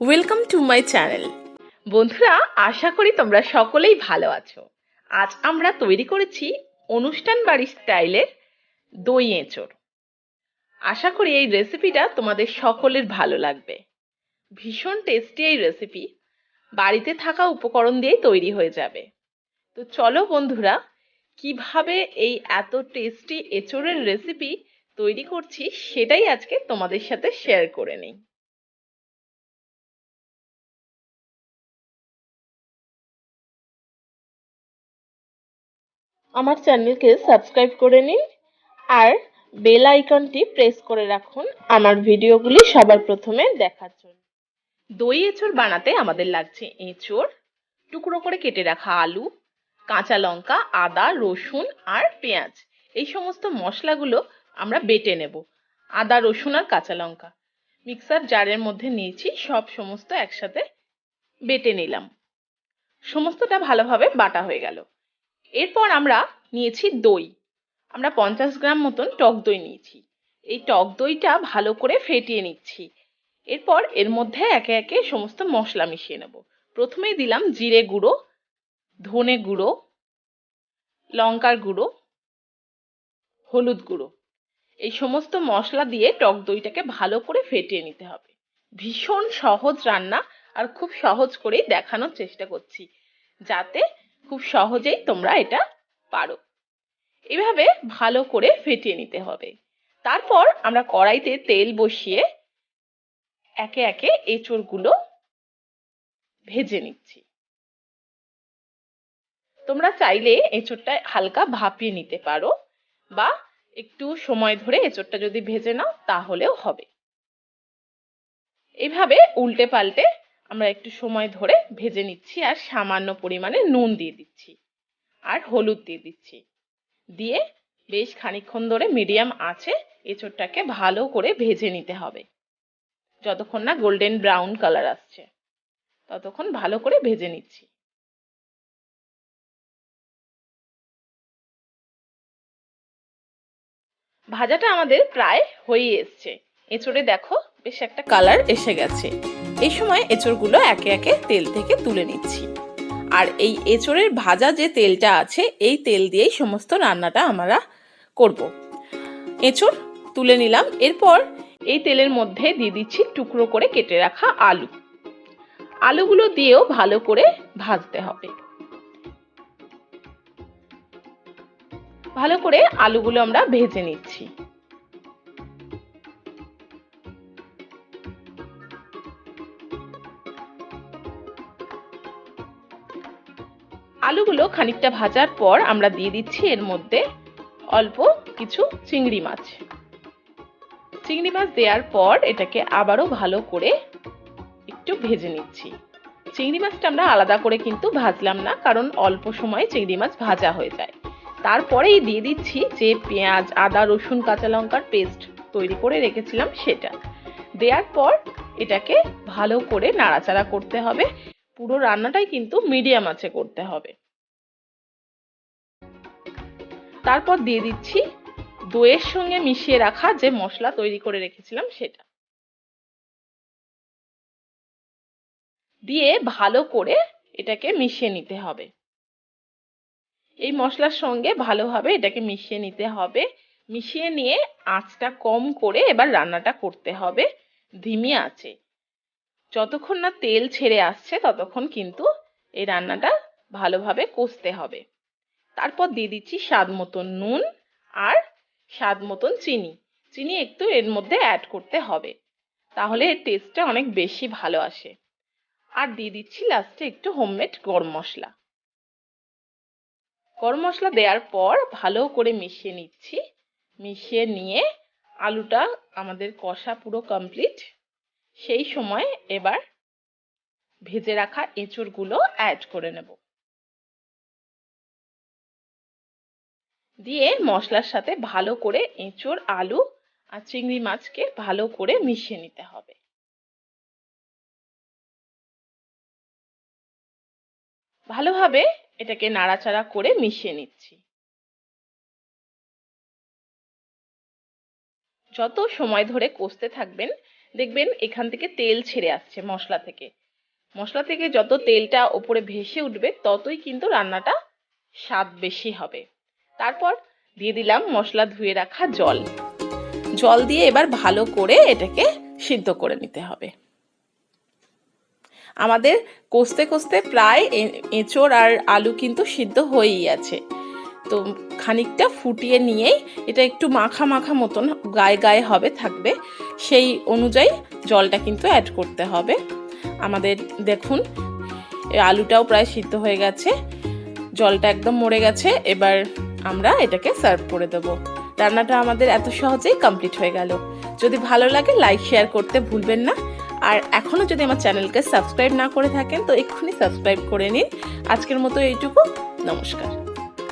Welcome to my channel. বন্ধুরা, আশা করি তোমরা সকলেই ভালো আছো। আজ আমরা তৈরি করেছি অনুষ্ঠান বাড়ির স্টাইলের দই এঁচোড়। আশা করি এই রেসিপিটা তোমাদের সকলের ভালো লাগবে। ভীষণ টেস্টি এই রেসিপি, বাড়িতে থাকা উপকরণ দিয়েই তৈরি হয়ে যাবে। তো চলো বন্ধুরা, কিভাবে এই এত টেস্টি এঁচোড়ের রেসিপি তৈরি করছি সেটাই আজকে তোমাদের সাথে শেয়ার করে নিই। আমার চ্যানেলকে সাবস্ক্রাইব করে নিন আর বেল আইকনটি প্রেস করে রাখুন আমার ভিডিওগুলি সবার প্রথমে দেখার জন্য। দই এঁচোড় বানাতে আমাদের লাগছে এঁচোড়, টুকরো করে কেটে রাখা আলু, কাঁচা লঙ্কা, আদা, রসুন আর পেঁয়াজ। এই সমস্ত মশলাগুলো আমরা বেটে নেব। আদা, রসুন আর কাঁচা লঙ্কা মিক্সার জারের মধ্যে নিয়েছি, সমস্ত একসাথে বেটে নিলাম। সমস্তটা ভালোভাবে বাটা হয়ে গেল। এরপর আমরা নিয়েছি দই। আমরা 50 গ্রাম মতন টক দই নিয়েছি। এই টক দইটা ভালো করে ফেটিয়ে নিচ্ছি। এরপর এর মধ্যে একে একে সমস্ত মশলা মিশিয়ে নেব। প্রথমেই দিলাম জিরে গুঁড়ো, ধনে গুঁড়ো, লঙ্কার গুঁড়ো, হলুদ গুঁড়ো। এই সমস্ত মশলা দিয়ে টক দইটাকে ভালো করে ফেটিয়ে নিতে হবে। ভীষণ সহজ রান্না আর খুব সহজ করেই দেখানোর চেষ্টা করছি, যাতে খুব সহজেই তোমরা এটা পারো। এভাবে ভালো করে ফেটিয়ে নিতে হবে। তারপর আমরা কড়াইতে তেল বসিয়ে একে একে এঁচোড়গুলো ভেজে নিচ্ছি। তোমরা চাইলে এঁচোড়টা হালকা ভাপিয়ে নিতে পারো বা একটু সময় ধরে এঁচোড়টা যদি ভেজে নাও তাহলেও হবে। এইভাবে উল্টে পাল্টে আমরা একটু সময় ধরে ভেজে নিচ্ছি আর সামান্য পরিমাণে নুন দিয়ে দিচ্ছি আর হলুদ দিয়ে দিচ্ছি। দিয়ে বেশ খানিকক্ষণ ধরে মিডিয়াম আঁচে এঁচোড়টাকে ভালো করে ভেজে নিতে হবে। যতক্ষণ না গোল্ডেন ব্রাউন কালার আসছে ততক্ষণ ভালো করে ভেজে নিচ্ছি। ভাজাটা আমাদের প্রায় হয়ে এসছে। এঁচোড়ে দেখো বেশ একটা কালার এসে গেছে। এই সময় এঁচোড়গুলো একে একে তেল থেকে তুলে নিচ্ছি। আর এই এঁচোড়ের ভাজা যে তেলটা আছে এই তেল দিয়েই সমস্ত রান্নাটা আমরা করব। এঁচোড় তুলে নিলাম। এরপর এই তেলের মধ্যে দিয়ে দিচ্ছি টুকরো করে কেটে রাখা আলু। আলুগুলো দিয়েও ভালো করে ভাজতে হবে। ভালো করে আলুগুলো আমরা ভেজে নিচ্ছি। আলুগুলো খানিকটা ভাজার পর আমরা দিয়ে দিচ্ছি এর মধ্যে অল্প কিছু চিংড়ি মাছ। চিংড়ি মাছ দেওয়ার পর এটাকে আবারও ভালো করে একটু ভেজে নিচ্ছি। চিংড়ি মাছটা আমরা আলাদা করে কিন্তু ভাজলাম না, কারণ অল্প সময়ে চিংড়ি মাছ ভাজা হয়ে যায়। তারপরেই দিয়ে দিচ্ছি যে পেঁয়াজ, আদা, রসুন, কাঁচা লঙ্কার পেস্ট তৈরি করে রেখেছিলাম সেটা। দেওয়ার পর এটাকে ভালো করে নাড়াচাড়া করতে হবে। পুরো রান্নাটাই কিন্তু মিডিয়াম আঁচে করতে হবে। তারপর দিয়ে দিচ্ছি দইয়ের সঙ্গে মিশিয়ে রাখা যে মশলা তৈরি করে রেখেছিলাম সেটা দিয়ে ভালো করে এটাকে মিশিয়ে নিতে হবে। এই মশলার সঙ্গে ভালোভাবে এটাকে মিশিয়ে নিতে হবে। মিশিয়ে নিয়ে আঁচটা কম করে এবার রান্নাটা করতে হবে ধিমি আঁচে। যতক্ষণ না তেল ছেড়ে আসছে ততক্ষণ কিন্তু এই রান্নাটা ভালোভাবে কষতে হবে। তারপর দিয়ে দিচ্ছি স্বাদ মতন নুন আর স্বাদ মতন চিনি। চিনি একটু এর মধ্যে অ্যাড করতে হবে, তাহলে এর টেস্টটা অনেক বেশি ভালো আসে। আর দিয়ে দিচ্ছি লাস্টে একটু হোমমেড গরম মশলা। গরম মশলা দেওয়ার পর ভালো করে মিশিয়ে নিচ্ছি। মিশিয়ে নিয়ে আলুটা আমাদের কষা পুরো কমপ্লিট। সেই সময় এবার ভেজে রাখা এঁচোড়গুলো অ্যাড করে নেব। দিয়ে মশলার সাথে ভালো করে এঁচোড়, আলু আর চিংড়ি মাছকে ভালো করে মিশিয়ে নিতে হবে। ভালোভাবে এটাকে নাড়াচাড়া করে মিশিয়ে নিচ্ছি। যত সময় ধরে কষতে থাকবেন দেখবেন এখান থেকে তেল ছেড়ে আসছে মশলা থেকে। মশলা থেকে যত তেলটা ওপরে ভেসে উঠবে ততই কিন্তু রান্নাটা স্বাদ বেশি হবে। তারপর দিয়ে দিলাম মশলা ধুয়ে রাখা জল। জল দিয়ে এবার ভালো করে এটাকে সিদ্ধ করে নিতে হবে। আমাদের কষতে কষতে প্রায় এঁচোড় আর আলু কিন্তু সিদ্ধ হয়েই আছে। তো খানিকটা ফুটিয়ে নিয়েই এটা একটু মাখা মাখা মতন গায়ে গায়ে হবে থাকবে, সেই অনুযায়ী জলটা কিন্তু অ্যাড করতে হবে। আমাদের দেখুন আলুটাও প্রায় সিদ্ধ হয়ে গেছে, জলটা একদম মরে গেছে। এবার আমরা এটাকে সার্ভ করে দেবো। রান্নাটা আমাদের এত সহজেই কমপ্লিট হয়ে গেল। যদি ভালো লাগে লাইক শেয়ার করতে ভুলবেন না। আর এখনও যদি আমার চ্যানেলকে সাবস্ক্রাইব না করে থাকেন তো এক্ষুনি সাবস্ক্রাইব করে নিন। আজকের মতো এইটুকু, নমস্কার।